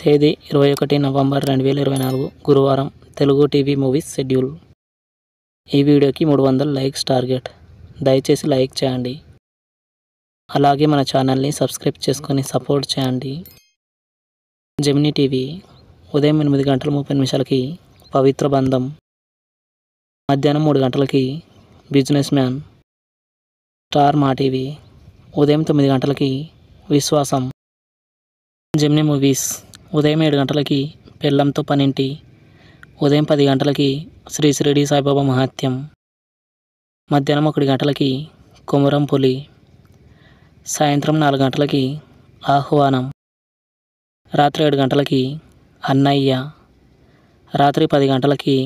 తేదీ 21 నవంబర్ 2024 గురువారం. Telugu TV movies schedule. ఈ వీడియోకి 300 లైక్స్ టార్గెట్. దయచేసి లైక్ చేయండి. అలాగే మన ఛానల్ని సబ్స్క్రైబ్ చేసుకొని సపోర్ట్ చేయండి. జెమినీ టీవీ ఉదయం 8 గంటల 30 నిమిషాలకి పవిత్ర బంధం, మధ్యాహ్నం 3 గంటలకి బిజినెస్ మ్యాన్. స్టార్ మా టీవీ ఉదయం 9 గంటలకి విశ్వాసం. జెమినీ మూవీస్ ఉదయం 7 గంటలకి పెళ్ళంతో పనింటి, ఉదయం 10 గంటలకి శ్రీ షిరిడి సాయిబాబా మహాత్యం, మధ్యాహ్నం 1 గంటలకి కొమురం పులి, సాయంత్రం 4 గంటలకి ఆహ్వానం, రాత్రి 7 గంటలకి అన్నయ్య, రాత్రి 10 గంటలకి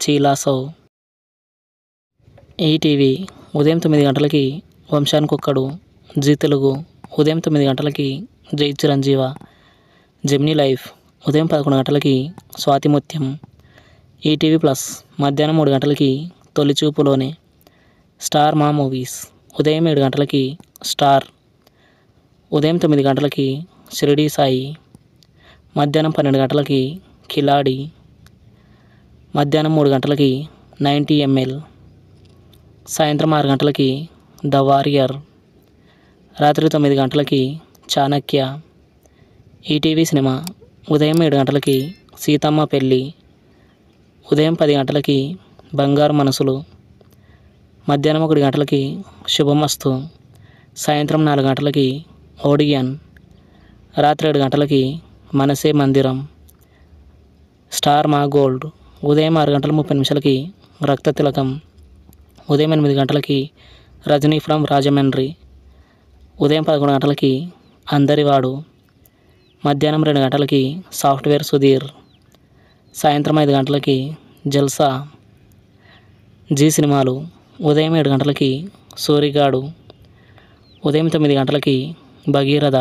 చీలాసౌ. ఈటీవీ ఉదయం 9 గంటలకి వంశానికొక్కడు. జీ తెలుగు ఉదయం 9 గంటలకి జై చిరంజీవ. జెమినీ లైఫ్ ఉదయం 11 గంటలకి స్వాతిముత్యం. ఈటీవీ ప్లస్ మధ్యాహ్నం 3 గంటలకి తొలిచూపులోనే. స్టార్ మా మూవీస్ ఉదయం 7 గంటలకి స్టార్, ఉదయం 9 గంటలకి షిరిడి సాయి, మధ్యాహ్నం 12 గంటలకి కిలాడి, మధ్యాహ్నం 3 గంటలకి 90 ml, సాయంత్రం 6 గంటలకి ద వారియర్, రాత్రి 9 గంటలకి చాణక్య. ఈటీవీ సినిమా ఉదయం 7 గంటలకి సీతమ్మ పెళ్ళి, ఉదయం 10 గంటలకి బంగారు మనసులు, మధ్యాహ్నం 1 గంటలకి శుభమస్తు, సాయంత్రం 4 గంటలకి ఓడియన్, రాత్రి 7 గంటలకి మనసే మందిరం. స్టార్ మా గోల్డ్ ఉదయం 6 గంటల 30 నిమిషాలకి రక్త తిలకం, ఉదయం 8 గంటలకి రజనీ ఫ్రమ్ రాజమండ్రి, ఉదయం 11 గంటలకి అందరివాడు, మధ్యాహ్నం 2 గంటలకి సాఫ్ట్వేర్ సుధీర్, సాయంత్రం 5 గంటలకి జల్సా. జీ సినిమాలు ఉదయం 7 గంటలకి సూరిగాడు, ఉదయం 9 గంటలకి భగీరథ,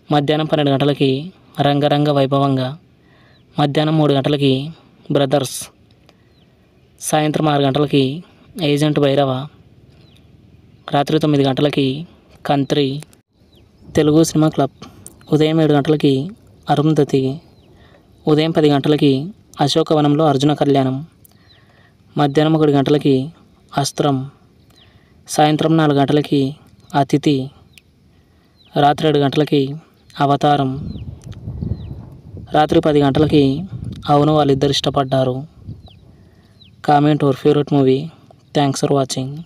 మధ్యాహ్నం 12 గంటలకి రంగరంగ వైభవంగా, మధ్యాహ్నం 3 గంటలకి బ్రదర్స్, సాయంత్రం 6 గంటలకి ఏజెంట్ భైరవ, రాత్రి 9 గంటలకి కంత్రి. తెలుగు సినిమా క్లబ్ ఉదయం 7 గంటలకి అరుంధతి, ఉదయం 10 గంటలకి అశోకవనంలో అర్జున కళ్యాణం, మధ్యాహ్నం 1 గంటలకి అస్త్రం, సాయంత్రం 4 గంటలకి అతిథి, రాత్రి 7 గంటలకి అవతారం, రాత్రి 10 గంటలకి అవును వాళ్ళిద్దరు ఇష్టపడ్డారు. Comment your favourite movie. Thanks for watching.